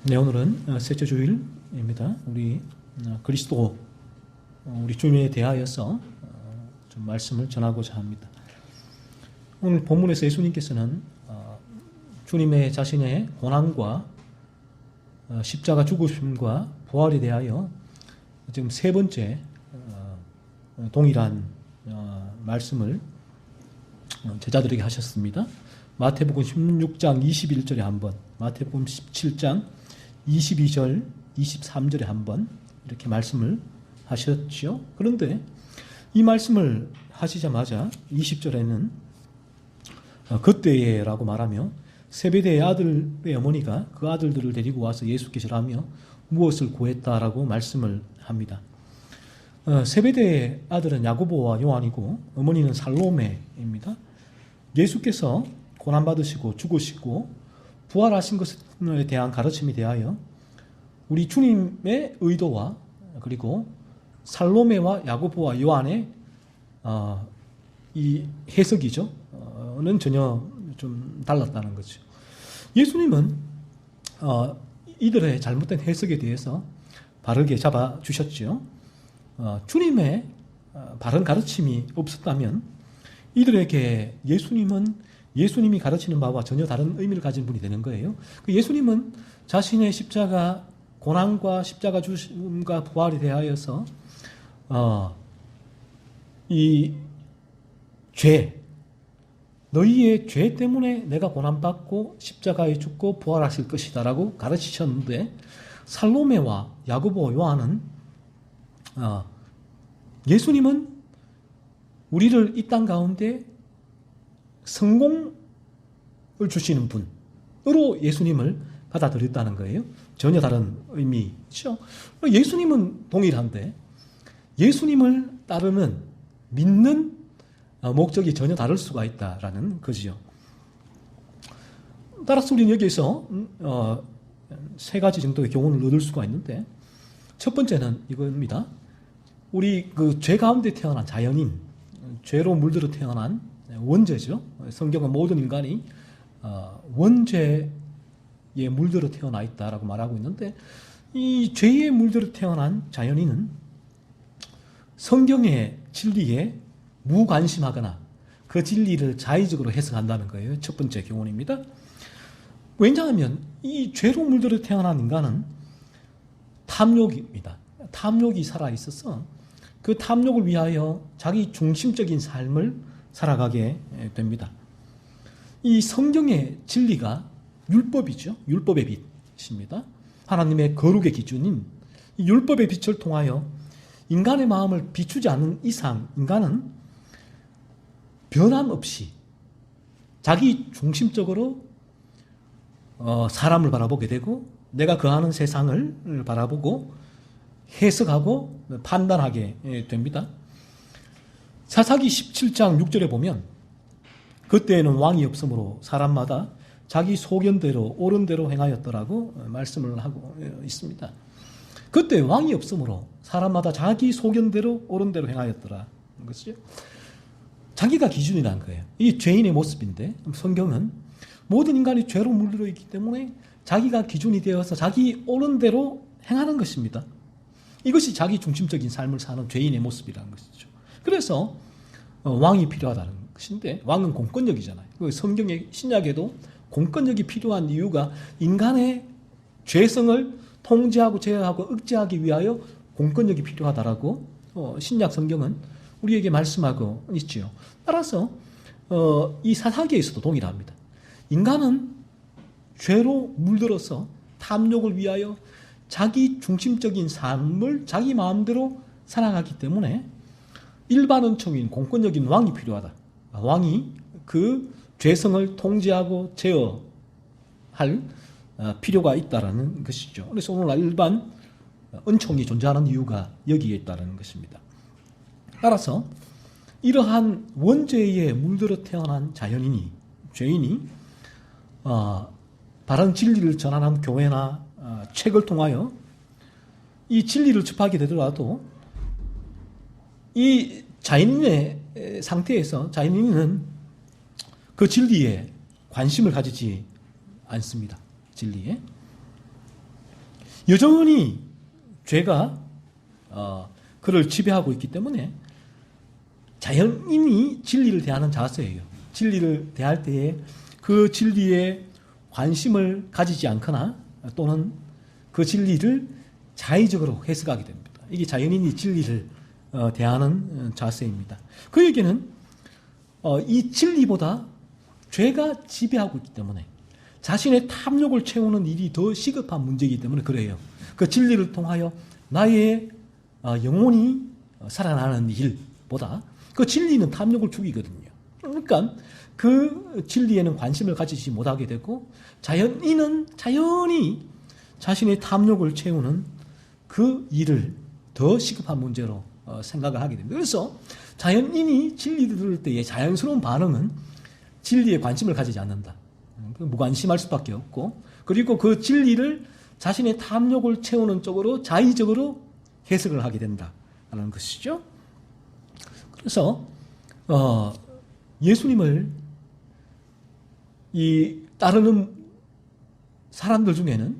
네, 오늘은 셋째 주일입니다. 우리 그리스도 우리 주님에 대하여서 좀 말씀을 전하고자 합니다. 오늘 본문에서 예수님께서는 주님의 자신의 고난과 십자가 죽으심과 부활에 대하여 지금 세 번째 동일한 말씀을 제자들에게 하셨습니다. 마태복음 16장 21절에 한 번, 마태복음 17장 22절, 23절에 한 번 이렇게 말씀을 하셨지요. 그런데 이 말씀을 하시자마자 20절에는 그때에라고 말하며 세베대의 아들의 어머니가 그 아들들을 데리고 와서 예수께 절하며 무엇을 구했다라고 말씀을 합니다. 세베대의 아들은 야고보와 요한이고 어머니는 살로메입니다. 예수께서 고난받으시고 죽으시고 부활하신 것에 대한 가르침에 대하여 우리 주님의 의도와 그리고 살로메와 야고보와 요한의 이 해석이죠. 는 전혀 좀 달랐다는 거죠. 예수님은 이들의 잘못된 해석에 대해서 바르게 잡아주셨죠. 주님의 바른 가르침이 없었다면 이들에게 예수님이 가르치는 바와 전혀 다른 의미를 가진 분이 되는 거예요. 예수님은 자신의 십자가 고난과 십자가 죽음과 부활에 대하여서 이 너희의 죄 때문에 내가 고난받고 십자가에 죽고 부활하실 것이다 라고 가르치셨는데 살로메와 야고보 요한은 예수님은 우리를 이 땅 가운데 성공을 주시는 분으로 예수님을 받아들였다는 거예요. 전혀 다른 의미죠. 예수님은 동일한데 예수님을 따르는 믿는 목적이 전혀 다를 수가 있다라는 거지요. 따라서 우리는 여기에서 세 가지 정도의 교훈을 얻을 수가 있는데 첫 번째는 이겁니다. 우리 그 죄 가운데 태어난 자연인, 죄로 물들어 태어난 원죄죠. 성경은 모든 인간이 원죄에 물들어 태어나 있다라고 말하고 있는데 이 죄에 물들어 태어난 자연인은 성경의 진리에 무관심하거나 그 진리를 자의적으로 해석한다는 거예요. 첫 번째 교훈입니다. 왜냐하면 이 죄로 물들어 태어난 인간은 탐욕입니다. 탐욕이 살아있어서 그 탐욕을 위하여 자기 중심적인 삶을 살아가게 됩니다. 이 성경의 진리가 율법이죠. 율법의 빛입니다. 하나님의 거룩의 기준인 이 율법의 빛을 통하여 인간의 마음을 비추지 않는 이상 인간은 변함없이 자기 중심적으로 사람을 바라보게 되고 내가 거하는 세상을 바라보고 해석하고 판단하게 됩니다. 사사기 17장 6절에 보면 그때에는 왕이 없으므로 사람마다 자기 소견대로 옳은 대로 행하였더라고 말씀을 하고 있습니다. 그때 왕이 없으므로 사람마다 자기 소견대로 옳은 대로 행하였더라. 것이죠. 자기가 기준이라는 거예요. 이게 죄인의 모습인데 성경은 모든 인간이 죄로 물들어 있기 때문에 자기가 기준이 되어서 자기 옳은 대로 행하는 것입니다. 이것이 자기 중심적인 삶을 사는 죄인의 모습이라는 것이죠. 그래서 왕이 필요하다는 것인데 왕은 공권력이잖아요. 성경의 신약에도 공권력이 필요한 이유가 인간의 죄성을 통제하고 제어하고 억제하기 위하여 공권력이 필요하다라고 신약 성경은 우리에게 말씀하고 있지요. 따라서 이 사사기에서도 동일합니다. 인간은 죄로 물들어서 탐욕을 위하여 자기 중심적인 삶을 자기 마음대로 살아가기 때문에 일반 은총인 공권력인 왕이 필요하다. 왕이 그 죄성을 통제하고 제어할 필요가 있다는 것이죠. 그래서 오늘날 일반 은총이 존재하는 이유가 여기에 있다는 것입니다. 따라서 이러한 원죄에 물들어 태어난 자연인이, 죄인이 바른 진리를 전하는 교회나 책을 통하여 이 진리를 접하게 되더라도 이 자연인의 상태에서 자연인은 그 진리에 관심을 가지지 않습니다. 진리에. 여전히 죄가 그를 지배하고 있기 때문에 자연인이 진리를 대하는 자세예요. 진리를 대할 때에 그 진리에 관심을 가지지 않거나 또는 그 진리를 자의적으로 해석하게 됩니다. 이게 자연인이 진리를 대하는 자세입니다. 그에게는 이 진리보다 죄가 지배하고 있기 때문에 자신의 탐욕을 채우는 일이 더 시급한 문제이기 때문에 그래요. 그 진리를 통하여 나의 영혼이 살아나는 일보다 그 진리는 탐욕을 죽이거든요. 그러니까 그 진리에는 관심을 가지지 못하게 되고 자연인은 자연히 자신의 탐욕을 채우는 그 일을 더 시급한 문제로 생각을 하게 됩니다. 그래서 자연인이 진리를 들을 때의 자연스러운 반응은 진리에 관심을 가지지 않는다. 무관심할 수밖에 없고 그리고 그 진리를 자신의 탐욕을 채우는 쪽으로 자의적으로 해석을 하게 된다는 것이죠. 그래서 예수님을 따르는 사람들 중에는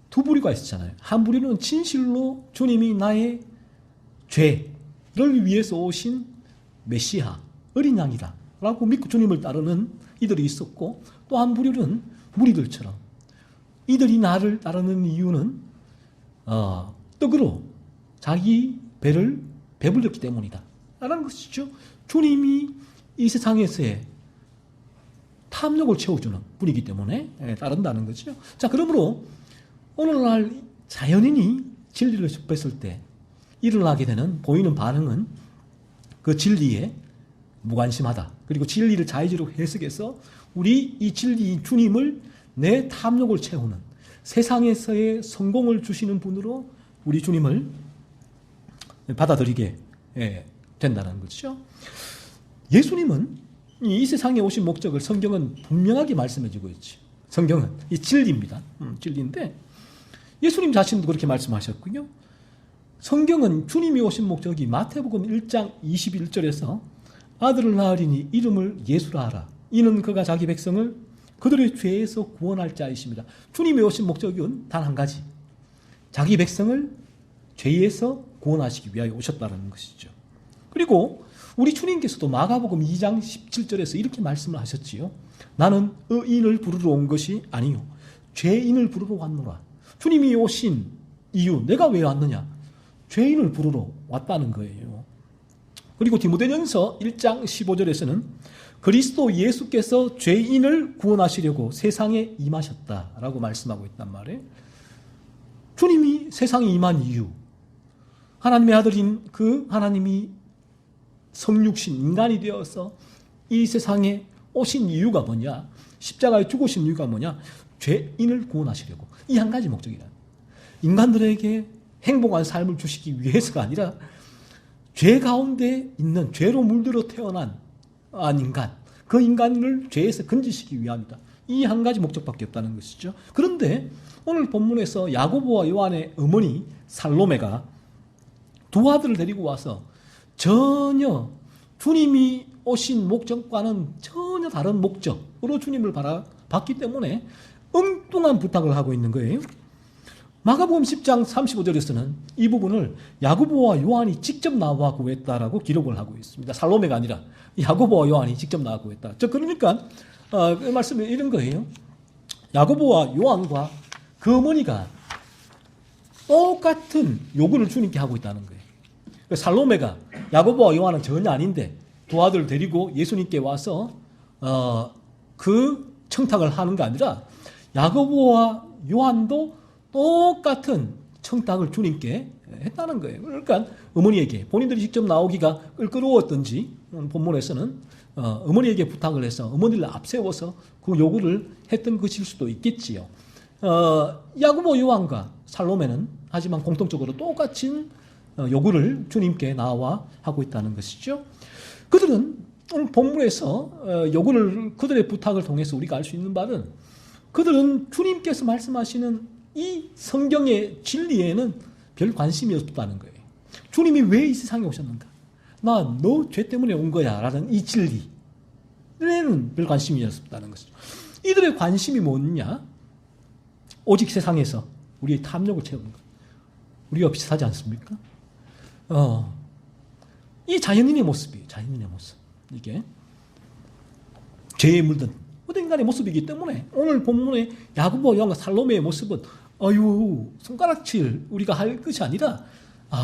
두 부류가 있었잖아요. 한 부류는 진실로 주님이 나의 죄를 위해서 오신 메시아, 어린 양이다 라고 믿고 주님을 따르는 이들이 있었고 또 한 부류는 무리들처럼 이들이 나를 따르는 이유는 떡으로 자기 배를 배불렸기 때문이다 라는 것이죠. 주님이 이 세상에서의 탐욕을 채워주는 분이기 때문에 따른다는 거죠. 자, 그러므로 오늘날 자연인이 진리를 접했을 때 일어나게 되는 보이는 반응은 그 진리에 무관심하다. 그리고 진리를 자의적으로 해석해서 우리 이 진리 주님을 내 탐욕을 채우는 세상에서의 성공을 주시는 분으로 우리 주님을 받아들이게 된다는 거죠. 예수님은 이 세상에 오신 목적을 성경은 분명하게 말씀해주고 있죠. 성경은 이 진리입니다. 진리인데 예수님 자신도 그렇게 말씀하셨군요. 성경은 주님이 오신 목적이 마태복음 1장 21절에서 아들을 낳으리니 이름을 예수라 하라. 이는 그가 자기 백성을 그들의 죄에서 구원할 자이십니다. 주님이 오신 목적은 단 한 가지. 자기 백성을 죄에서 구원하시기 위하여 오셨다는 것이죠. 그리고 우리 주님께서도 마가복음 2장 17절에서 이렇게 말씀을 하셨지요. 나는 의인을 부르러 온 것이 아니요 죄인을 부르러 왔노라. 주님이 오신 이유, 내가 왜 왔느냐? 죄인을 부르러 왔다는 거예요. 그리고 디모데전서 1장 15절에서는 그리스도 예수께서 죄인을 구원하시려고 세상에 임하셨다라고 말씀하고 있단 말이에요. 주님이 세상에 임한 이유, 하나님의 아들인 그 하나님이 성육신 인간이 되어서 이 세상에 오신 이유가 뭐냐? 십자가에 죽으신 이유가 뭐냐? 죄인을 구원하시려고. 이 한 가지 목적이다. 인간들에게 행복한 삶을 주시기 위해서가 아니라 죄 가운데 있는 죄로 물들어 태어난 인간, 그 인간을 죄에서 건지시기 위함이다. 이 한 가지 목적밖에 없다는 것이죠. 그런데 오늘 본문에서 야고보와 요한의 어머니 살로메가 두 아들을 데리고 와서 전혀 주님이 오신 목적과는 전혀 다른 목적으로 주님을 바라봤기 때문에 엉뚱한 부탁을 하고 있는 거예요. 마가복음 10장 35절에서는 이 부분을 야고보와 요한이 직접 나와 구했다라고 기록을 하고 있습니다. 살로메가 아니라 야고보와 요한이 직접 나와 구했다. 그러니까 그 말씀이 이런 거예요. 야고보와 요한과 그 어머니가 똑같은 요구를 주님께 하고 있다는 거예요. 살로메가 야고보와 요한은 전혀 아닌데 두 아들을 데리고 예수님께 와서 그 청탁을 하는 게 아니라 야고보와 요한도 똑같은 청탁을 주님께 했다는 거예요. 그러니까 어머니에게 본인들이 직접 나오기가 껄끄러웠던지 본문에서는 어머니에게 부탁을 해서 어머니를 앞세워서 그 요구를 했던 것일 수도 있겠지요. 야고보 요한과 살로메는 하지만 공통적으로 똑같은 요구를 주님께 나와 하고 있다는 것이죠. 그들은 오늘 본문에서 요구를 그들의 부탁을 통해서 우리가 알 수 있는 바는 그들은 주님께서 말씀하시는 이 성경의 진리에는 별 관심이 없다는 거예요. 주님이 왜 이 세상에 오셨는가? 나 너 죄 때문에 온 거야 라는 이 진리에는 별 관심이 없다는 것이죠. 이들의 관심이 뭐냐? 오직 세상에서 우리의 탐욕을 채우는 것. 우리와 비슷하지 않습니까? 이 자연인의 모습이에요. 자연인의 모습. 이게 죄에 물든 모든 인간의 모습이기 때문에 오늘 본문의 야고보 요한과 살로메의 모습은 손가락질 우리가 할 것이 아니라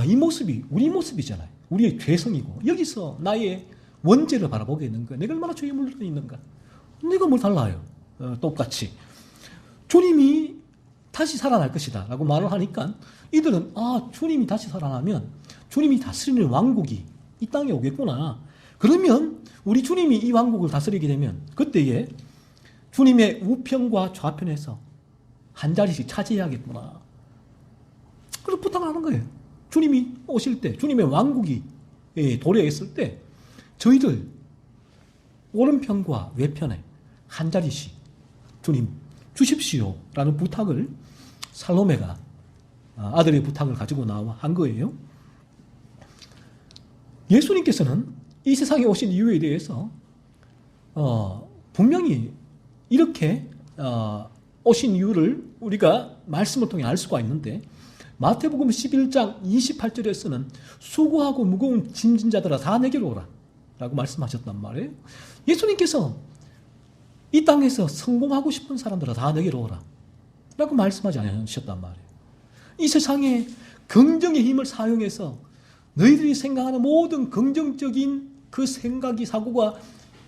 이 모습이 우리 모습이잖아요. 우리의 죄성이고 여기서 나의 원죄를 바라보게 되는 거야. 내가 얼마나 죄에 물들어 있는가. 내가 뭘 달라요. 똑같이. 주님이 다시 살아날 것이다 라고 말을 하니까 이들은 주님이 다시 살아나면 주님이 다스리는 왕국이 이 땅에 오겠구나. 그러면 우리 주님이 이 왕국을 다스리게 되면 그때에 주님의 우편과 좌편에서 한 자리씩 차지해야겠구나. 그래서 부탁을 하는 거예요. 주님이 오실 때, 주님의 왕국이 도래했을 때 저희들 오른편과 외편에 한 자리씩 주님 주십시오 라는 부탁을 살로메가 아들의 부탁을 가지고 나와 한 거예요. 예수님께서는 이 세상에 오신 이유에 대해서 분명히 이렇게 오신 이유를 우리가 말씀을 통해 알 수가 있는데 마태복음 11장 28절에서는 수고하고 무거운 짐진 자들아 다 내게로 오라 라고 말씀하셨단 말이에요. 예수님께서 이 땅에서 성공하고 싶은 사람들아 다 내게로 오라 라고 말씀하지 않으셨단 말이에요. 이 세상에 긍정의 힘을 사용해서 너희들이 생각하는 모든 긍정적인 그 생각이 사고가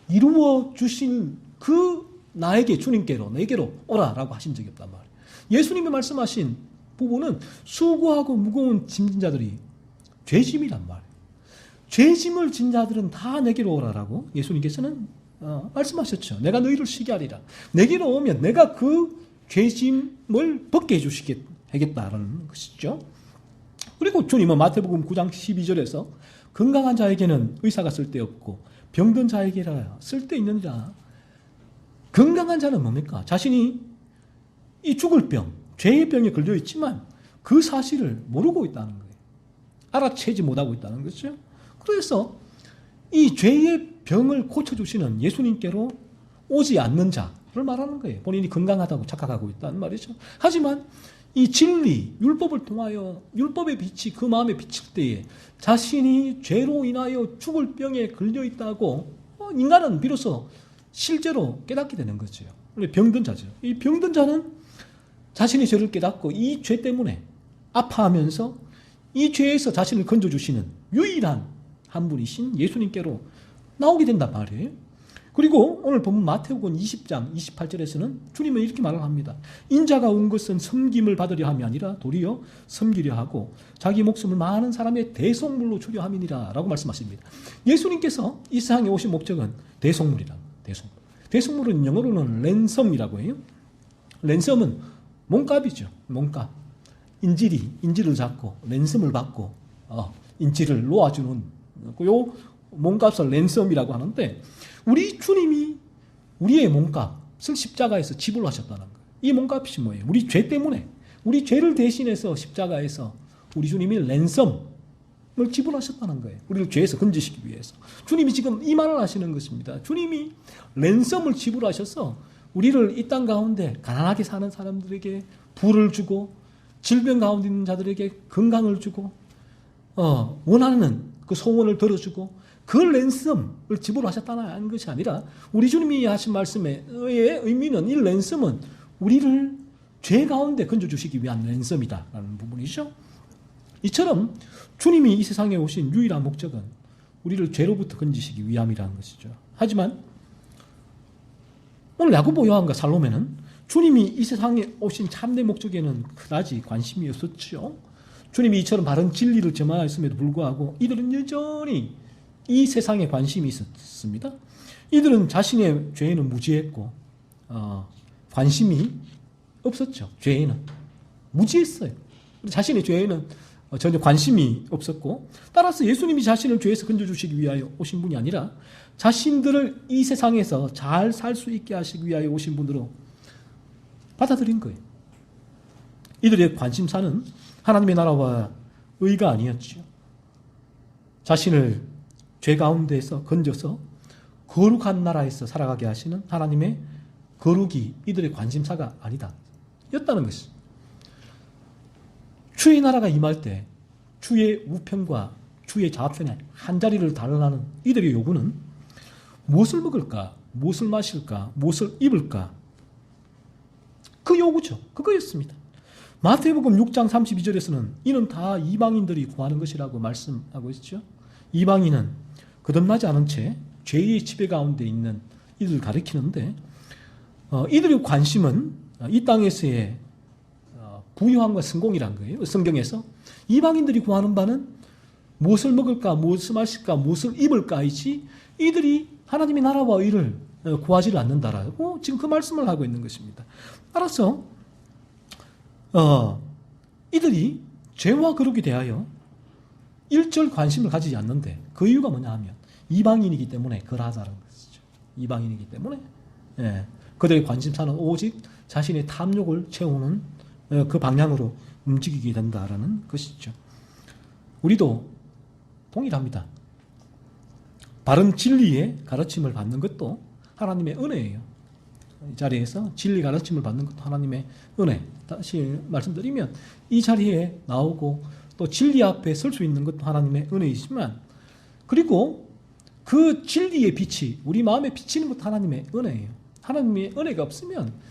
이루어 주신 그 나에게 주님께로 내게로 오라라고 하신 적이 없단 말이에요. 예수님이 말씀하신 부분은 수고하고 무거운 짐진 자들이 죄짐이란 말이에요. 죄짐을 진 자들은 다 내게로 오라라고 예수님께서는 말씀하셨죠. 내가 너희를 쉬게 하리라. 내게로 오면 내가 그 죄짐을 벗게 해주시겠다라는 것이죠. 그리고 주님은 마태복음 9장 12절에서 건강한 자에게는 의사가 쓸데없고 병든 자에게라 쓸데있느니라. 건강한 자는 뭡니까? 자신이 이 죽을 병, 죄의 병에 걸려 있지만 그 사실을 모르고 있다는 거예요. 알아채지 못하고 있다는 거죠. 그래서 이 죄의 병을 고쳐주시는 예수님께로 오지 않는 자를 말하는 거예요. 본인이 건강하다고 착각하고 있다는 말이죠. 하지만 이 진리, 율법을 통하여 율법의 빛이 그 마음에 비칠 때에 자신이 죄로 인하여 죽을 병에 걸려 있다고 인간은 비로소 실제로 깨닫게 되는 거죠. 병든 자죠. 이 병든 자는 자신의 죄를 깨닫고 이 죄 때문에 아파하면서 이 죄에서 자신을 건져주시는 유일한 한 분이신 예수님께로 나오게 된단 말이에요. 그리고 오늘 본문 마태복음 20장 28절에서는 주님은 이렇게 말을 합니다. 인자가 온 것은 섬김을 받으려 함이 아니라 도리어 섬기려 하고 자기 목숨을 많은 사람의 대속물로 주려 함이니라 라고 말씀하십니다. 예수님께서 이 세상에 오신 목적은 대속물이다. 대속물은 영어로는 랜섬이라고 해요. 랜섬은 몸값이죠. 몸값. 인질을 잡고 랜섬을 받고 인질을 놓아주는 요 몸값을 랜섬이라고 하는데 우리 주님이 우리의 몸값을 십자가에서 지불하셨다는 거예요. 이 몸값이 뭐예요? 우리 죄 때문에 우리 죄를 대신해서 십자가에서 우리 주님이 랜섬을 지불하셨다는 거예요. 우리를 죄에서 건지시기 위해서. 주님이 지금 이 말을 하시는 것입니다. 주님이 랜섬을 지불하셔서 우리를 이 땅 가운데 가난하게 사는 사람들에게 부를 주고 질병 가운데 있는 자들에게 건강을 주고 원하는 그 소원을 들어주고 그 랜섬을 지불하셨다는 것이 아니라 우리 주님이 하신 말씀의 의미는 이 랜섬은 우리를 죄 가운데 건져주시기 위한 랜섬이다라는 부분이죠. 이처럼 주님이 이 세상에 오신 유일한 목적은 우리를 죄로부터 건지시기 위함이라는 것이죠. 하지만 오늘 야고보 요한과 살로메는 주님이 이 세상에 오신 참된 목적에는 그다지 관심이 없었죠. 주님이 이처럼 바른 진리를 전하였음에도 불구하고 이들은 여전히 이 세상에 관심이 있었습니다. 이들은 자신의 죄에는 무지했고 관심이 없었죠. 죄에는 무지했어요. 자신의 죄에는 전혀 관심이 없었고 따라서 예수님이 자신을 죄에서 건져주시기 위하여 오신 분이 아니라 자신들을 이 세상에서 잘 살 수 있게 하시기 위하여 오신 분으로 받아들인 거예요. 이들의 관심사는 하나님의 나라와 의가 아니었죠. 자신을 죄 가운데에서 건져서 거룩한 나라에서 살아가게 하시는 하나님의 거룩이 이들의 관심사가 아니다. 였다는 것이죠. 주의 나라가 임할 때 주의 우편과 주의 좌편에 한 자리를 달라는 이들의 요구는 무엇을 먹을까, 무엇을 마실까, 무엇을 입을까, 그 요구죠. 그거였습니다. 마태복음 6장 32절에서는 이는 다 이방인들이 구하는 것이라고 말씀하고 있죠. 이방인은 거듭나지 않은 채 죄의 지배 가운데 있는 이들을 가리키는데, 이들의 관심은 이 땅에서의 부유함과 성공이란 거예요. 성경에서 이방인들이 구하는 바는 무엇을 먹을까, 무엇을 마실까, 무엇을 입을까이지, 이들이 하나님의 나라와 의를 구하지를 않는다라고 지금 그 말씀을 하고 있는 것입니다. 따라서 이들이 죄와 거룩에 대하여 일절 관심을 가지지 않는데, 그 이유가 뭐냐 하면 이방인이기 때문에 그러하다는 것이죠. 이방인이기 때문에 그들의 관심사는 오직 자신의 탐욕을 채우는 그 방향으로 움직이게 된다라는 것이죠. 우리도 동일합니다. 바른 진리의 가르침을 받는 것도 하나님의 은혜예요. 이 자리에서 진리 가르침을 받는 것도 하나님의 은혜. 다시 말씀드리면 이 자리에 나오고 또 진리 앞에 설 수 있는 것도 하나님의 은혜이지만, 그리고 그 진리의 빛이 우리 마음에 비치는 것도 하나님의 은혜예요. 하나님의 은혜가 없으면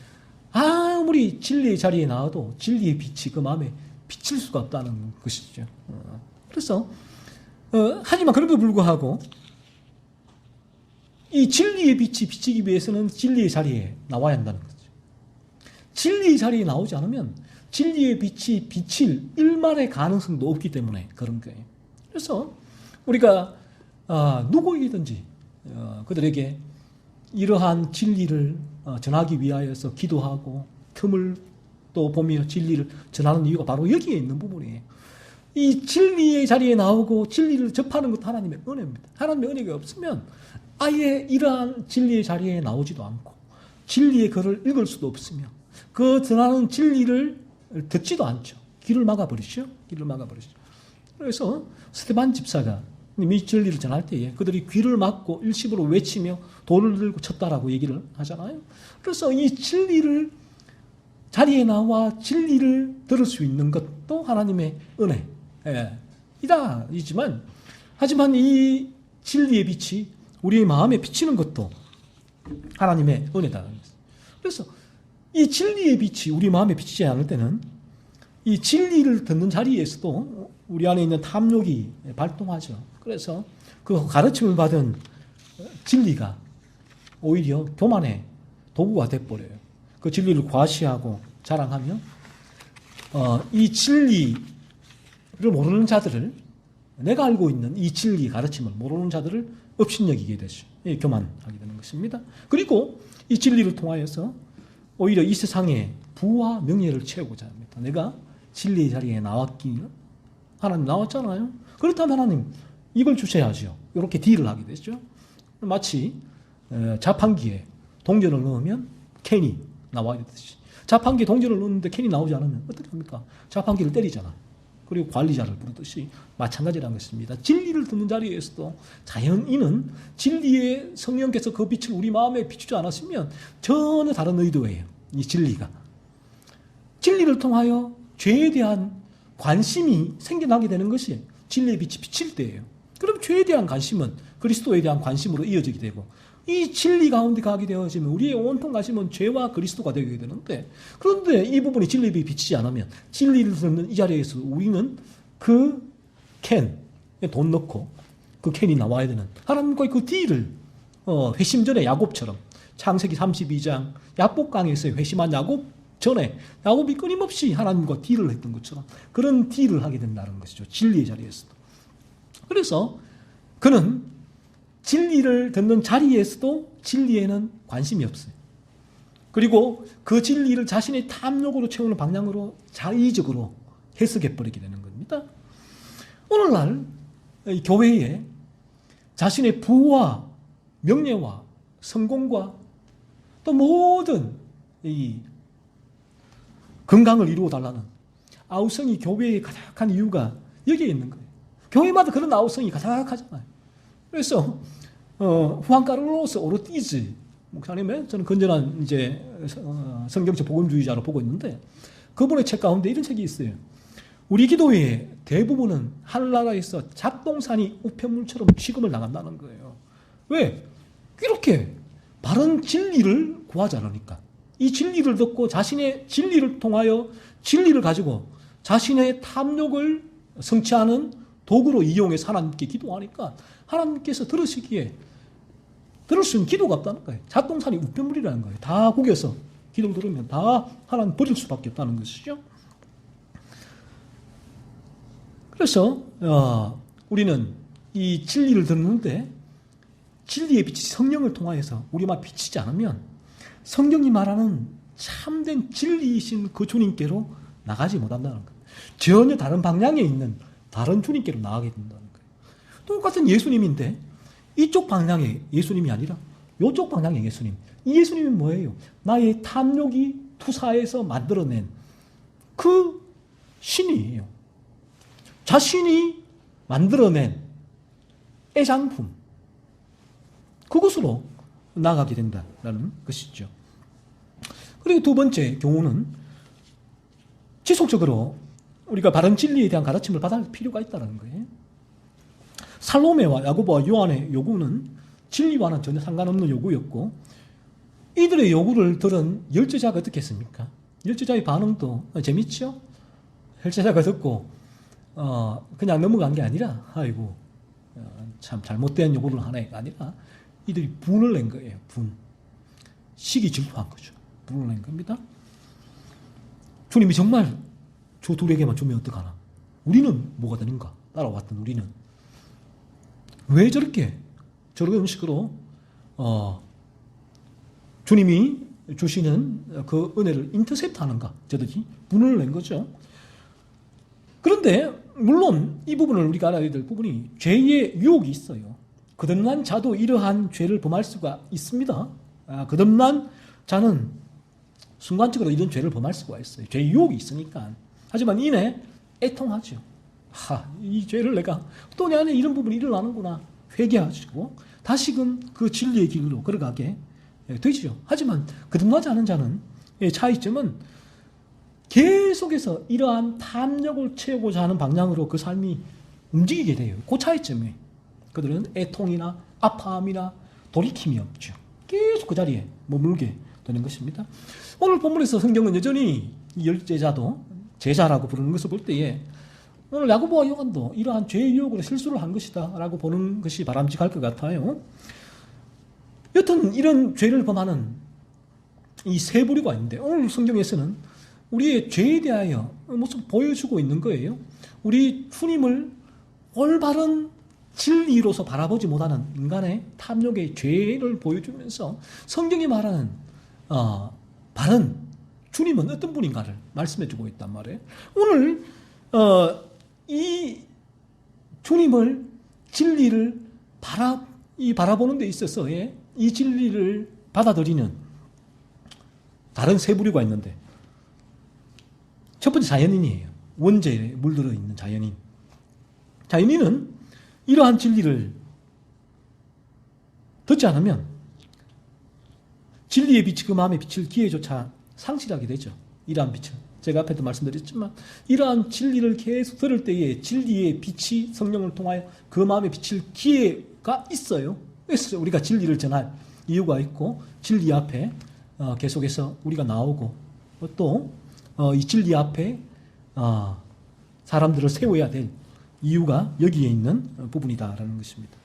아무리 진리의 자리에 나와도 진리의 빛이 그 마음에 비칠 수가 없다는 것이죠. 그래서 하지만 그럼에도 불구하고 이 진리의 빛이 비치기 위해서는 진리의 자리에 나와야 한다는 거죠. 진리의 자리에 나오지 않으면 진리의 빛이 비칠 일말의 가능성도 없기 때문에 그런 거예요. 그래서 우리가 누구이든지 그들에게 이러한 진리를 전하기 위하여서 기도하고 틈을 또 보며 진리를 전하는 이유가 바로 여기에 있는 부분이에요. 이 진리의 자리에 나오고 진리를 접하는 것도 하나님의 은혜입니다. 하나님의 은혜가 없으면 아예 이러한 진리의 자리에 나오지도 않고 진리의 글을 읽을 수도 없으며 그 전하는 진리를 듣지도 않죠. 귀를 막아버리죠. 귀를 막아버리죠. 그래서 스데반 집사가 이 진리를 전할 때에 그들이 귀를 막고 일심으로 외치며 돌을 들고 쳤다라고 얘기를 하잖아요. 그래서 이 진리를 자리에 나와 진리를 들을 수 있는 것도 하나님의 은혜 이다이지만, 하지만 이 진리의 빛이 우리의 마음에 비치는 것도 하나님의 은혜다. 그래서 이 진리의 빛이 우리 마음에 비치지 않을 때는 이 진리를 듣는 자리에서도 우리 안에 있는 탐욕이 발동하죠. 그래서 그 가르침을 받은 진리가 오히려 교만의 도구가 돼버려요. 그 진리를 과시하고 자랑하며 이 진리를 모르는 자들을, 내가 알고 있는 이 진리 가르침을 모르는 자들을 업신여기게 되죠. 교만하게 되는 것입니다. 그리고 이 진리를 통하여서 오히려 이 세상에 부와 명예를 채우고자 합니다. 내가 진리의 자리에 나왔기, 하나님 나왔잖아요. 그렇다면 하나님 이걸 주셔야죠. 이렇게 딜을 하게 되죠. 마치 자판기에 동전을 넣으면 캔이 나와야 되듯이, 자판기에 동전을 넣는데 캔이 나오지 않으면 어떻게 합니까? 자판기를 때리잖아. 그리고 관리자를 부르듯이 마찬가지라는 것입니다. 진리를 듣는 자리에서도 자연인은 진리의 성령께서 그 빛을 우리 마음에 비추지 않았으면 전혀 다른 의도예요. 이 진리가. 진리를 통하여 죄에 대한 관심이 생겨나게 되는 것이 진리의 빛이 비칠 때예요. 그럼 죄에 대한 관심은 그리스도에 대한 관심으로 이어지게 되고, 이 진리 가운데 가게 되어지면 우리의 온통 관심은 죄와 그리스도가 되게 되는데, 그런데 이 부분이 진리에 비치지 않으면 진리를 듣는 이 자리에서 우리는 그 캔에 돈 넣고 그 캔이 나와야 되는 하나님과의 그 딜을 회심 전에 야곱처럼 창세기 32장 야복강에서의 회심한 야곱 전에 야곱이 끊임없이 하나님과 딜을 했던 것처럼 그런 딜을 하게 된다는 것이죠. 진리의 자리에서도. 그래서 그는 진리를 듣는 자리에서도 진리에는 관심이 없어요. 그리고 그 진리를 자신의 탐욕으로 채우는 방향으로 자의적으로 해석해버리게 되는 겁니다. 오늘날 교회에 자신의 부와 명예와 성공과 또 모든 이 건강을 이루어 달라는 아우성이 교회에 가득한 이유가 여기에 있는 거예요. 교회마다 그런 아우성이 가득하잖아요. 그래서 후안 카를로스 오르티즈 목사님의, 저는 건전한 이제 성경적 복음주의자로 보고 있는데, 그분의 책 가운데 이런 책이 있어요. 우리 기도의 대부분은 하늘나라에서 잡동사니 우편물처럼 취급을 나간다는 거예요. 왜? 이렇게 바른 진리를 구하지 않으니까. 이 진리를 듣고 자신의 진리를 통하여 진리를 가지고 자신의 탐욕을 성취하는 도구로 이용해서 하나님께 기도하니까 하나님께서 들으시기에 들을 수 있는 기도가 없다는 거예요. 잡동사니 우편물이라는 거예요. 다 구겨서 기도를 들으면 다 하나님 버릴 수밖에 없다는 것이죠. 그래서 우리는 이 진리를 듣는데 진리의 빛이 성령을 통하여서 우리만 비치지 않으면 성경이 말하는 참된 진리이신 그 주님께로 나가지 못한다는 거예요. 전혀 다른 방향에 있는 다른 주님께로 나가게 된다는 거예요. 똑같은 예수님인데 이쪽 방향의 예수님이 아니라 이쪽 방향의 예수님. 이 예수님은 뭐예요? 나의 탐욕이 투사해서 만들어낸 그 신이에요. 자신이 만들어낸 애장품. 그것으로 나가게 된다는 것이죠. 그리고 두 번째 경우는 지속적으로 우리가 바른 진리에 대한 가르침을 받을 필요가 있다는 거예요. 살로메와 야고보와 요한의 요구는 진리와는 전혀 상관없는 요구였고 이들의 요구를 들은 열제자가 어떻게 했습니까? 열제자의 반응도 재밌죠? 열제자가 듣고 그냥 넘어간 게 아니라 아이고 참 잘못된 요구를 하네가 아니라 이들이 분을 낸 거예요. 분. 시기 질투한 거죠. 분을 낸 겁니다. 주님이 정말 저 둘에게만 주면 어떡하나? 우리는 뭐가 되는가? 따라왔던 우리는. 왜 저런 음식으로 주님이 주시는 그 은혜를 인터셉트 하는가? 저들이 분을 낸 거죠. 그런데 물론 이 부분을 우리가 알아야 될 부분이 죄의 유혹이 있어요. 거듭난 자도 이러한 죄를 범할 수가 있습니다. 거듭난 자는 순간적으로 이런 죄를 범할 수가 있어요. 죄의 유혹이 있으니까. 하지만 이내 애통하죠. 이 죄를 내가 또 내 안에 이런 부분이 일어나는구나. 회개하시고 다시금 그 진리의 길로 걸어가게 되죠. 하지만 거듭나지 않은 자는 차이점은 계속해서 이러한 탐욕을 채우고자 하는 방향으로 그 삶이 움직이게 돼요. 그 차이점에 그들은 애통이나 아파함이나 돌이킴이 없죠. 계속 그 자리에 머물게 되는 것입니다. 오늘 본문에서 성경은 여전히 열제자도 제자라고 부르는 것을 볼 때에 오늘 야고보와 요한도 이러한 죄의 유혹으로 실수를 한 것이다 라고 보는 것이 바람직할 것 같아요. 여튼 이런 죄를 범하는 이 세 부류가 있는데 오늘 성경에서는 우리의 죄에 대하여 모습 보여주고 있는 거예요. 우리 주님을 올바른 진리로서 바라보지 못하는 인간의 탐욕의 죄를 보여주면서 성경이 말하는 바른 주님은 어떤 분인가를 말씀해주고 있단 말이에요. 오늘 이 주님을 진리를 바라보는 데 있어서의 이 진리를 받아들이는 다른 세 부류가 있는데 첫 번째 자연인이에요. 원죄에 물들어 있는 자연인. 자연인은 이러한 진리를 듣지 않으면 진리의 빛이 그 마음에 비칠 기회조차 상실하게 되죠. 이러한 빛을. 제가 앞에도 말씀드렸지만 이러한 진리를 계속 들을 때에 진리의 빛이 성령을 통하여 그 마음에 비칠 기회가 있어요. 그래서 우리가 진리를 전할 이유가 있고 진리 앞에 계속해서 우리가 나오고 또 이 진리 앞에 사람들을 세워야 될 이유가 여기에 있는 부분이다라는 것입니다.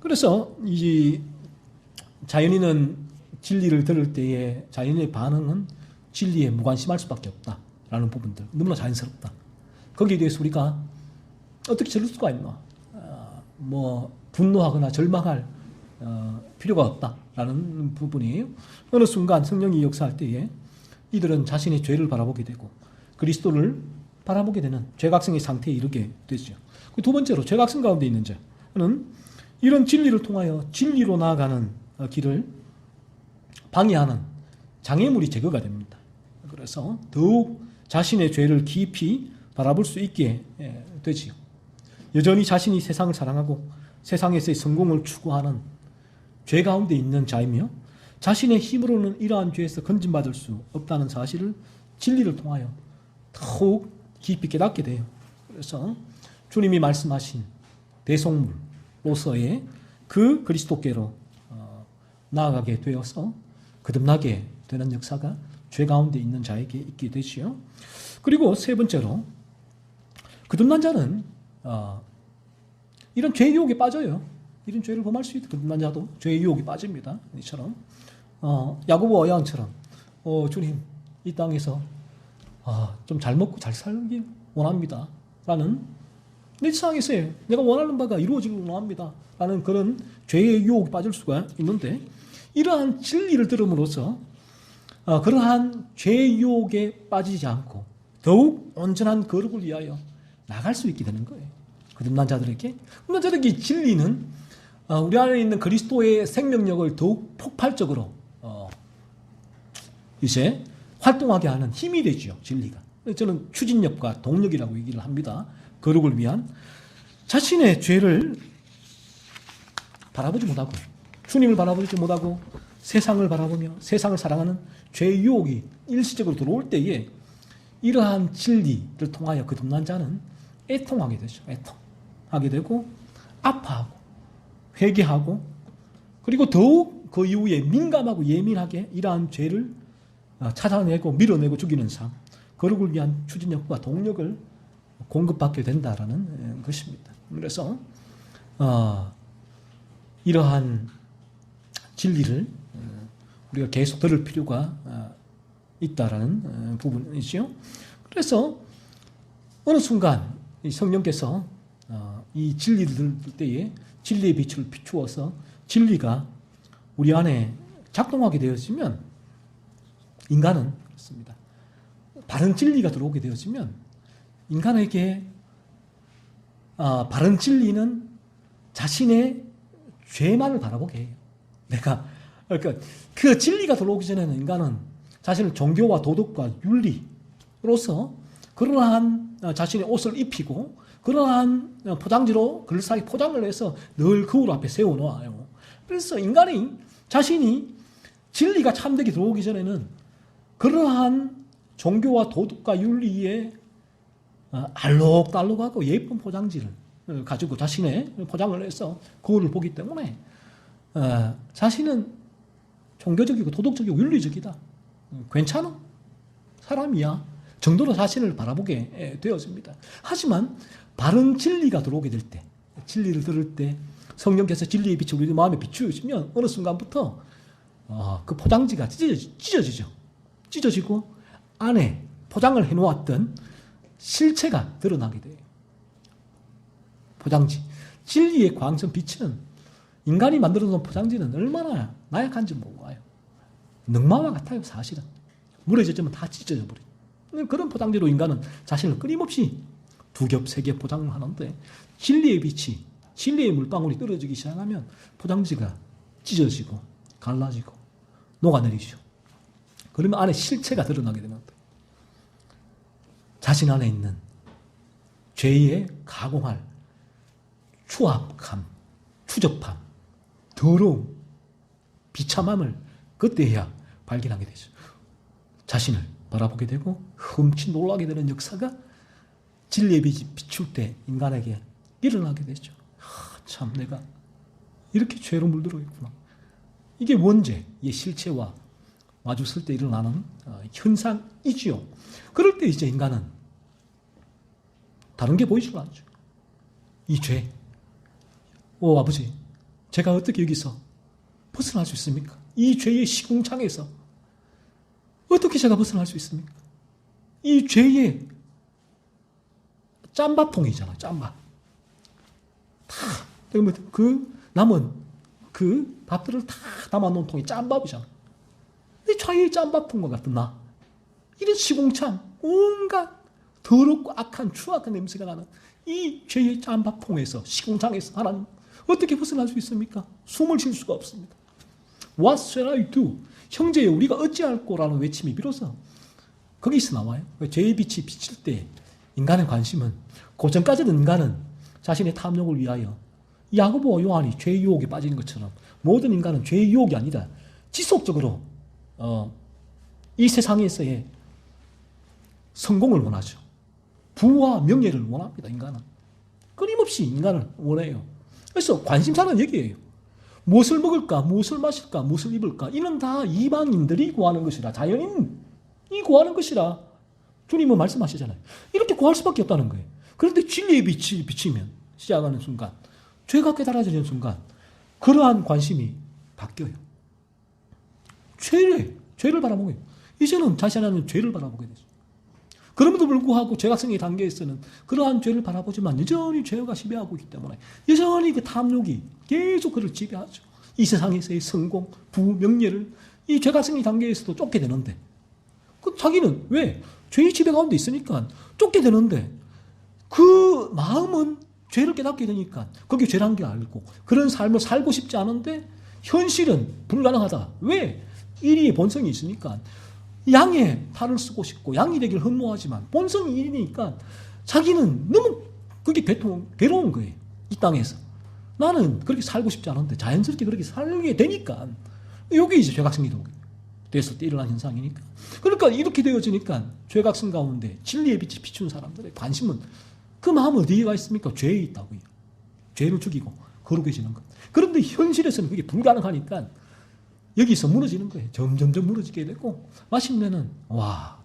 그래서 이 자연인은 진리를 들을 때에 자연인의 반응은 진리에 무관심할 수밖에 없다라는 부분들 너무나 자연스럽다. 거기에 대해서 우리가 어떻게 저럴 수가 있나? 분노하거나 절망할 필요가 없다라는 부분이에요. 어느 순간 성령이 역사할 때에 이들은 자신의 죄를 바라보게 되고 그리스도를 바라보게 되는 죄각성의 상태에 이르게 되죠. 두 번째로 죄각성 가운데 있는 자는 이런 진리를 통하여 진리로 나아가는 길을 방해하는 장애물이 제거가 됩니다. 그래서 더욱 자신의 죄를 깊이 바라볼 수 있게 되지요. 여전히 자신이 세상을 사랑하고 세상에서의 성공을 추구하는 죄 가운데 있는 자이며 자신의 힘으로는 이러한 죄에서 건진받을 수 없다는 사실을 진리를 통하여 더욱 깊이 깨닫게 돼요. 그래서 주님이 말씀하신 대속물로서의 그 그리스도께로 나아가게 되어서 거듭나게 되는 역사가 죄 가운데 있는 자에게 있게 되지요. 그리고 세 번째로 거듭난 자는 이런 죄의 유혹에 빠져요. 이런 죄를 범할 수 있다. 거듭난 자도 죄의 유혹에 빠집니다. 이처럼 야고보와 요한처럼 주님 이 땅에서 좀 잘 먹고 잘 살기 원합니다. 라는 내 세상에서의 내가 원하는 바가 이루어지길 원합니다. 라는 그런 죄의 유혹에 빠질 수가 있는데 이러한 진리를 들음으로써 그러한 죄의 유혹에 빠지지 않고 더욱 온전한 거룩을 위하여 나갈 수 있게 되는 거예요. 거듭난 자들에게. 거듭난 자들에게 진리는 우리 안에 있는 그리스도의 생명력을 더욱 폭발적으로 이제 활동하게 하는 힘이 되죠. 진리가. 저는 추진력과 동력이라고 얘기를 합니다. 거룩을 위한. 자신의 죄를 바라보지 못하고 주님을 바라보지 못하고 세상을 바라보며 세상을 사랑하는 죄의 유혹이 일시적으로 들어올 때에 이러한 진리를 통하여 거듭난 자는 애통하게 되죠. 애통하게 되고 아파하고 회개하고 그리고 더욱 그 이후에 민감하고 예민하게 이러한 죄를 찾아내고 밀어내고 죽이는 삶, 거룩을 위한 추진력과 동력을 공급받게 된다라는 것입니다. 그래서 이러한 진리를 우리가 계속 들을 필요가 있다라는 부분이죠. 그래서 어느 순간 성령께서 이 진리를 들을 때에 진리의 빛을 비추어서 진리가 우리 안에 작동하게 되어지면 인간은 그렇습니다. 바른 진리가 들어오게 되어지면 인간에게 바른 진리는 자신의 죄만을 바라보게 해요. 그러니까 그 진리가 들어오기 전에는 인간은 자신의 종교와 도덕과 윤리로서 그러한 자신의 옷을 입히고 그러한 포장지로 그럴싸하게 포장을 해서 늘 거울 앞에 세워놓아요. 그래서 인간이 자신이 진리가 참되게 들어오기 전에는 그러한 종교와 도덕과 윤리에 알록달록하고 예쁜 포장지를 가지고 자신의 포장을 해서 거울을 보기 때문에 자신은 종교적이고 도덕적이고 윤리적이다. 괜찮은 사람이야. 정도로 자신을 바라보게 되어집니다. 하지만 바른 진리가 들어오게 될 때, 진리를 들을 때 성령께서 진리의 빛을 우리 마음에 비추어지면 어느 순간부터 그 포장지가 찢어지고 안에 포장을 해놓았던 실체가 드러나게 돼요. 포장지. 진리의 광선 빛은 인간이 만들어 놓은 포장지는 얼마나 나약한지 몰라요. 능마와 같아요, 사실은. 물에 젖으면 다 찢어져 버려요. 그런 포장지로 인간은 자신을 끊임없이 두 겹, 세 겹 포장을 하는데 진리의 빛이, 진리의 물방울이 떨어지기 시작하면 포장지가 찢어지고 갈라지고 녹아내리죠. 그러면 안에 실체가 드러나게 되는 거예요. 자신 안에 있는 죄에 가공할 추악함, 추접함, 더러움, 비참함을 그때야 발견하게 되죠. 자신을 바라보게 되고 흠칫 놀라게 되는 역사가 진리의 빛이 비출 때 인간에게 일어나게 되죠. 참 내가 이렇게 죄로 물들어 있구나. 이게 원죄의 실체와 마주쓸 때 일어나는 현상이지요. 그럴 때 이제 인간은 다른 게 보이질 않죠. 이 죄. 아버지, 제가 어떻게 여기서 벗어날 수 있습니까? 이 죄의 시궁창에서 어떻게 제가 벗어날 수 있습니까? 이 죄의 짬밥통이잖아요. 짬밥. 그 남은 그 밥들을 다 담아놓은 통이 짬밥이잖아. 이 죄의 짬밥통과 같은 나. 이런 시궁창, 온갖 더럽고 악한 추악한 냄새가 나는 이 죄의 짬밥통에서, 시궁창에서 하나님 어떻게 벗어날 수 있습니까? 숨을 쉴 수가 없습니다. What shall I do? 형제여, 우리가 어찌할꼬라는 외침이 비로소 거기서 나와요. 죄의 빛이 비칠 때 인간의 관심은, 그 전까지는 인간은 자신의 탐욕을 위하여 야고보와 요한이 죄의 유혹에 빠지는 것처럼 모든 인간은 죄의 유혹이 아니다. 지속적으로 이 세상에서의 성공을 원하죠. 부와 명예를 원합니다. 인간은 끊임없이 인간을 원해요. 그래서 관심사는 여기에요. 무엇을 먹을까, 무엇을 마실까, 무엇을 입을까, 이는 다 이방인들이 구하는 것이라, 자연인이 구하는 것이라 주님은 말씀하시잖아요. 이렇게 구할 수밖에 없다는 거예요. 그런데 진리의 빛이 비치면 시작하는 순간, 죄가 깨달아지는 순간 그러한 관심이 바뀌어요. 죄를 바라보게 돼요. 이제는 다시 하나는 죄를 바라보게 되죠. 그럼에도 불구하고 죄각성의 단계에서는 그러한 죄를 바라보지만 여전히 죄가 지배하고 있기 때문에 여전히 그 탐욕이 계속 그를 지배하죠. 이 세상에서의 성공, 부, 명예를 이 죄각성의 단계에서도 쫓게 되는데 그 자기는 왜? 죄의 지배 가운데 있으니까 쫓게 되는데 그 마음은 죄를 깨닫게 되니까 그게 죄란 게 알고 그런 삶을 살고 싶지 않은데 현실은 불가능하다. 왜? 인의 본성이 있으니까 양의 탈을 쓰고 싶고 양이 되기를 흠모하지만 본성이 인이니까 자기는 너무 그게 괴로운 거예요. 이 땅에서. 나는 그렇게 살고 싶지 않은데 자연스럽게 그렇게 살게 되니까 여기 이제 죄각성이 돼서 일어난 현상이니까. 그러니까 이렇게 되어지니까 죄각성 가운데 진리의 빛이 비추는 사람들의 관심은 그 마음은 어디가 있습니까? 죄에 있다고요. 죄를 죽이고 거룩해지는 것. 그런데 현실에서는 그게 불가능하니까 여기서 무너지는 거예요. 점점점 무너지게 되고 마침내는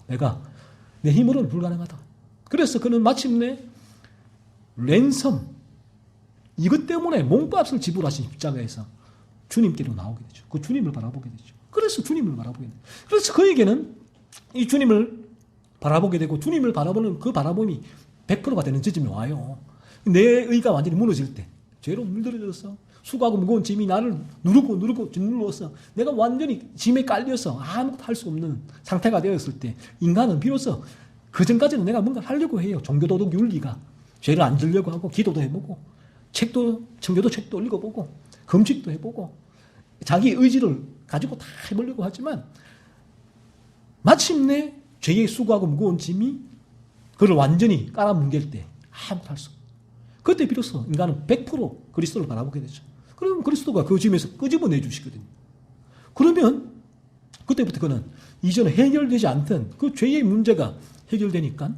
내가 내 힘으로는 불가능하다. 그래서 그는 마침내 랜섬 이것 때문에 몸값을 지불하신 십자가에서 주님께로 나오게 되죠. 그 주님을 바라보게 되죠. 그래서 주님을 바라보게 되죠. 그래서 그에게는 이 주님을 바라보게 되고 주님을 바라보는 그 바라봄이 100%가 되는 지점이 와요. 내 의가 완전히 무너질 때 죄로 물들어져서 수고하고 무거운 짐이 나를 누르고 짓눌러서 내가 완전히 짐에 깔려서 아무것도 할 수 없는 상태가 되었을 때 인간은 비로소 그 전까지는 내가 뭔가 하려고 해요. 종교도덕 윤리가 죄를 안 지려고 하고 기도도 해보고 청교도 책도 읽어보고 금식도 해보고 자기 의지를 가지고 다 해보려고 하지만 마침내 죄에 수고하고 무거운 짐이 그를 완전히 깔아뭉갤 때 아무것도 할 수 없어요. 그때 비로소 인간은 100% 그리스도를 바라보게 되죠. 그럼 그리스도가 그 짐에서 끄집어내 주시거든요. 그러면 그때부터 그는 이전에 해결되지 않던 그 죄의 문제가 해결되니까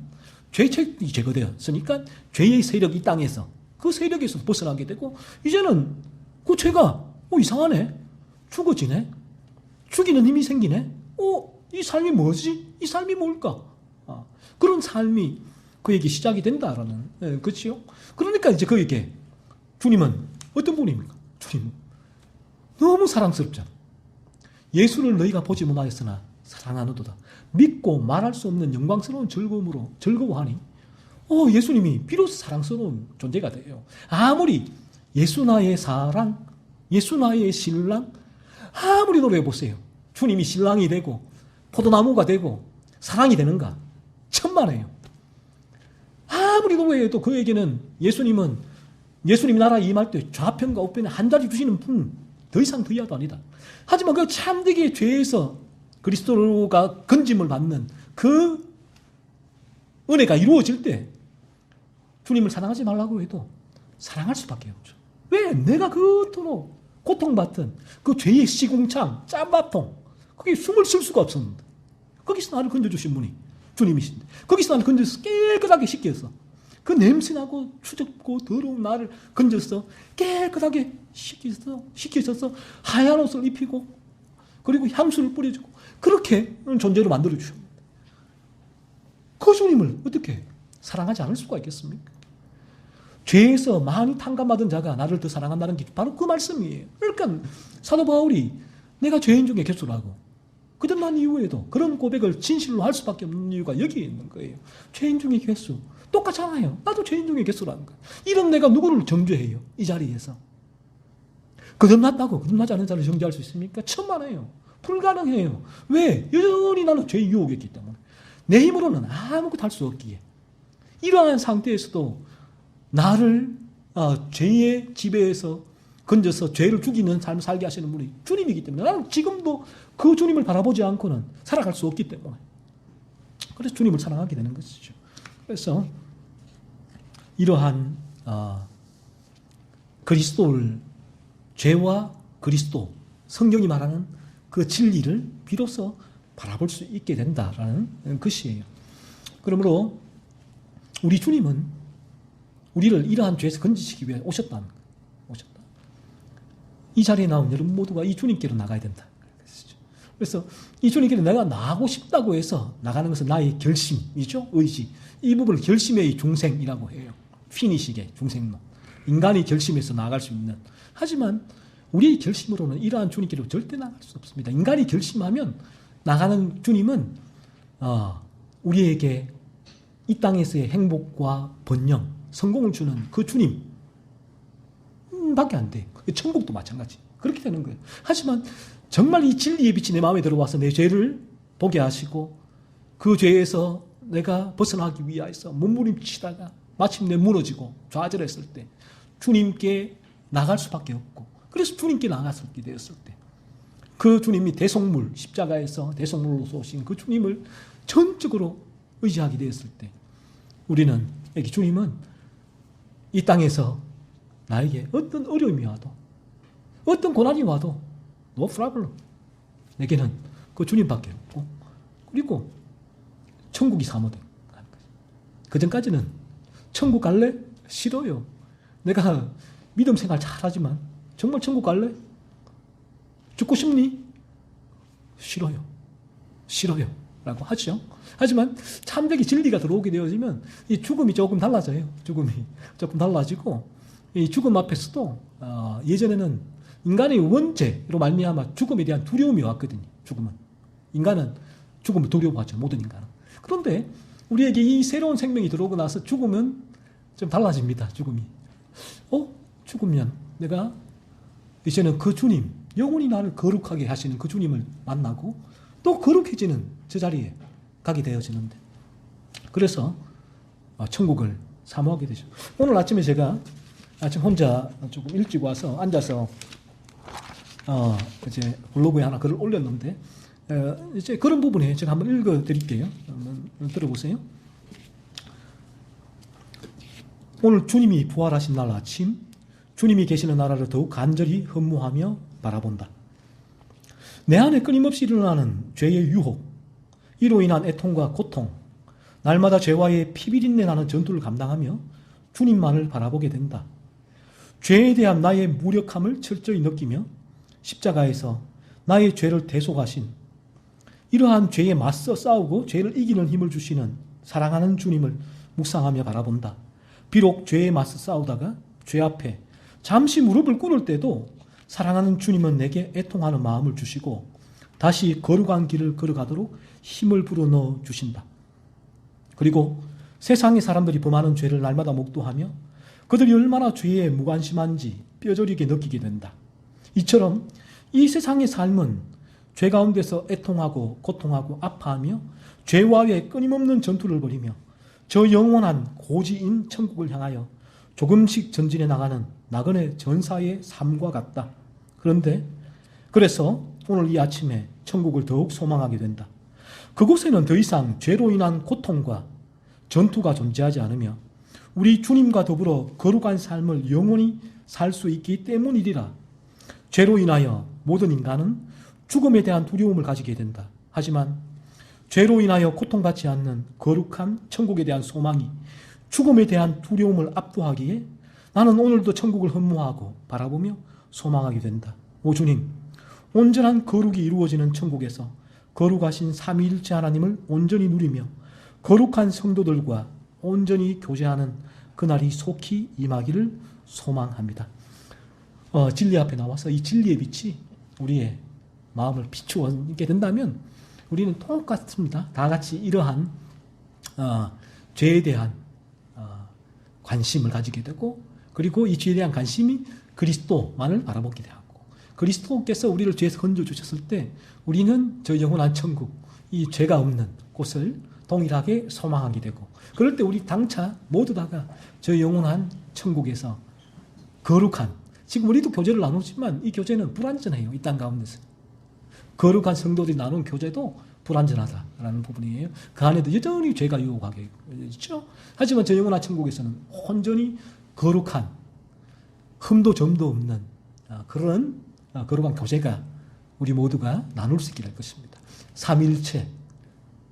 죄책이 제거되었으니까 죄의 세력이 이 땅에서 그 세력에서 벗어나게 되고 이제는 그 죄가 이상하네. 죽어지네. 죽이는 힘이 생기네. 이 삶이 뭐지? 이 삶이 뭘까? 그런 삶이 그에게 시작이 된다라는 그렇죠. 그러니까 이제 그에게 주님은 어떤 분입니까? 주님은 너무 사랑스럽잖아. 예수를 너희가 보지 못하였으나 사랑하노도다. 믿고 말할 수 없는 영광스러운 즐거움으로 즐거워하니 예수님이 비로소 사랑스러운 존재가 돼요. 아무리 예수 나의 사랑, 예수 나의 신랑 아무리 노래해보세요. 주님이 신랑이 되고 포도나무가 되고 사랑이 되는가? 천만에요. 아무리 노래해도 그에게는 예수님이 나라에 임할 때 좌편과 우편에 한 자리 주시는 분 더 이상 더 이하도 아니다. 하지만 그 참되게 죄에서 그리스도가 건짐을 받는 그 은혜가 이루어질 때 주님을 사랑하지 말라고 해도 사랑할 수밖에 없죠. 왜? 내가 그토록 고통받던 그 죄의 시궁창, 짬밥통 거기에 숨을 쉴 수가 없었는데 거기서 나를 건져주신 분이 주님이신데 거기서 나를 건져서 깨끗하게 씻겨서 그 냄새나고 추접고 더러운 나를 건져서 깨끗하게 씻기셔서 하얀 옷을 입히고 그리고 향수를 뿌려주고 그렇게 존재로 만들어주셨는데 그 주님을 어떻게 사랑하지 않을 수가 있겠습니까? 죄에서 많이 탕감받은 자가 나를 더 사랑한다는 게 바로 그 말씀이에요. 그러니까 사도 바울이 내가 죄인 중에 개수라고 거듭난 이후에도 그런 고백을 진실로 할 수밖에 없는 이유가 여기에 있는 거예요. 죄인 중에 개수. 똑같잖아요. 나도 죄인 중에 개수라는 거예요. 이런 내가 누구를 정죄해요? 이 자리에서. 거듭났다고 거듭나지 않은 자를 정죄할 수 있습니까? 천만에요. 불가능해요. 왜? 여전히 나는 죄의 유혹이 있기 때문에. 내 힘으로는 아무것도 할 수 없기에. 이러한 상태에서도 나를 죄의 지배에서 건져서 죄를 죽이는 삶을 살게 하시는 분이 주님이기 때문에 나는 지금도 그 주님을 바라보지 않고는 살아갈 수 없기 때문에 그래서 주님을 사랑하게 되는 것이죠. 그래서 이러한 그리스도를 죄와 그리스도 성경이 말하는 그 진리를 비로소 바라볼 수 있게 된다라는 것이에요. 그러므로 우리 주님은 우리를 이러한 죄에서 건지시기 위해 오셨다. 이 자리에 나온 여러분 모두가 이 주님께로 나가야 된다. 그래서 이 주님께로 내가 나가고 싶다고 해서 나가는 것은 나의 결심이죠. 의지. 이 부분을 결심의 중생이라고 해요. 피니식의 중생론. 인간이 결심해서 나아갈 수 있는. 하지만 우리의 결심으로는 이러한 주님께로 절대 나갈 수 없습니다. 인간이 결심하면 나가는 주님은 우리에게 이 땅에서의 행복과 번영, 성공을 주는 그 주님 밖에 안 돼. 천국도 마찬가지. 그렇게 되는 거예요. 하지만 정말 이 진리의 빛이 내 마음에 들어와서 내 죄를 보게 하시고 그 죄에서 내가 벗어나기 위하여서 몸부림치다가 마침내 무너지고 좌절했을 때 주님께 나갈 수밖에 없고, 그래서 주님께 나갔게 되었을 때 그 주님이 대속물, 십자가에서 대속물로서 오신 그 주님을 전적으로 의지하게 되었을 때 우리는, 여기 주님은 이 땅에서 나에게 어떤 어려움이 와도 어떤 고난이 와도 no problem. 내게는 그 주님밖에 없고, 그리고 천국이 사모된 거예요. 그 전까지는 천국 갈래? 싫어요. 내가 믿음 생활 잘하지만 정말 천국 갈래? 죽고 싶니? 싫어요. 싫어요. 라고 하죠. 하지만 참되게 진리가 들어오게 되어지면 이 죽음이 조금 달라져요. 죽음이 조금 달라지고, 이 죽음 앞에서도 예전에는 인간의 원죄로 말미암아 죽음에 대한 두려움이 왔거든요. 죽음은. 인간은 죽음을 두려워하죠. 모든 인간은. 그런데 우리에게 이 새로운 생명이 들어오고 나서 죽음은 좀 달라집니다. 죽음이. 죽으면 내가 이제는 그 주님, 영원히 나를 거룩하게 하시는 그 주님을 만나고 또 거룩해지는 저 자리에 가게 되어지는데, 그래서 천국을 사모하게 되죠. 오늘 아침에 제가 아침 혼자 조금 일찍 와서 앉아서 이제 블로그에 하나 글을 올렸는데, 이제 그런 부분에 제가 한번 읽어 드릴게요. 한번 들어보세요. 오늘 주님이 부활하신 날 아침, 주님이 계시는 나라를 더욱 간절히 흠모하며 바라본다. 내 안에 끊임없이 일어나는 죄의 유혹, 이로 인한 애통과 고통, 날마다 죄와의 피비린내 나는 전투를 감당하며 주님만을 바라보게 된다. 죄에 대한 나의 무력함을 철저히 느끼며 십자가에서 나의 죄를 대속하신, 이러한 죄에 맞서 싸우고 죄를 이기는 힘을 주시는 사랑하는 주님을 묵상하며 바라본다. 비록 죄에 맞서 싸우다가 죄 앞에 잠시 무릎을 꿇을 때도 사랑하는 주님은 내게 애통하는 마음을 주시고 다시 거룩한 길을 걸어가도록 힘을 불어넣어 주신다. 그리고 세상의 사람들이 범하는 죄를 날마다 목도하며 그들이 얼마나 죄에 무관심한지 뼈저리게 느끼게 된다. 이처럼 이 세상의 삶은 죄 가운데서 애통하고 고통하고 아파하며 죄와의 끊임없는 전투를 벌이며 저 영원한 고지인 천국을 향하여 조금씩 전진해 나가는 나그네 전사의 삶과 같다. 그래서 오늘 이 아침에 천국을 더욱 소망하게 된다. 그곳에는 더 이상 죄로 인한 고통과 전투가 존재하지 않으며 우리 주님과 더불어 거룩한 삶을 영원히 살 수 있기 때문이리라. 죄로 인하여 모든 인간은 죽음에 대한 두려움을 가지게 된다. 하지만 죄로 인하여 고통받지 않는 거룩한 천국에 대한 소망이 죽음에 대한 두려움을 압도하기에 나는 오늘도 천국을 흠모하고 바라보며 소망하게 된다. 오 주님, 온전한 거룩이 이루어지는 천국에서 거룩하신 삼위일체 하나님을 온전히 누리며 거룩한 성도들과 온전히 교제하는 그날이 속히 임하기를 소망합니다. 진리 앞에 나와서 이 진리의 빛이 우리의 마음을 비추게 된다면 우리는 똑같습니다. 다 같이 이러한 죄에 대한 관심을 가지게 되고, 그리고 이 죄에 대한 관심이 그리스도만을 바라보게 되고, 그리스도께서 우리를 죄에서 건져주셨을 때 우리는 저 영원한 천국, 이 죄가 없는 곳을 동일하게 소망하게 되고, 그럴 때 우리 당차 모두 다가 저 영원한 천국에서 거룩한, 지금 우리도 교제를 나누지만 이 교제는 불완전해요. 이 땅 가운데서 거룩한 성도들이 나눈 교제도 불완전하다라는 부분이에요. 그 안에도 여전히 죄가 유혹하게 있죠. 하지만 저 영원한 천국에서는 온전히 거룩한, 흠도 점도 없는 그런 거룩한 교제가 우리 모두가 나눌 수 있게 될 것입니다. 삼일체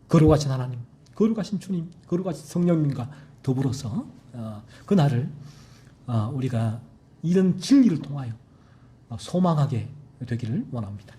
거룩하신 하나님, 거룩하신 주님, 거룩하신 성령님과 더불어서 그 날을 우리가 이런 진리를 통하여 소망하게 되기를 원합니다.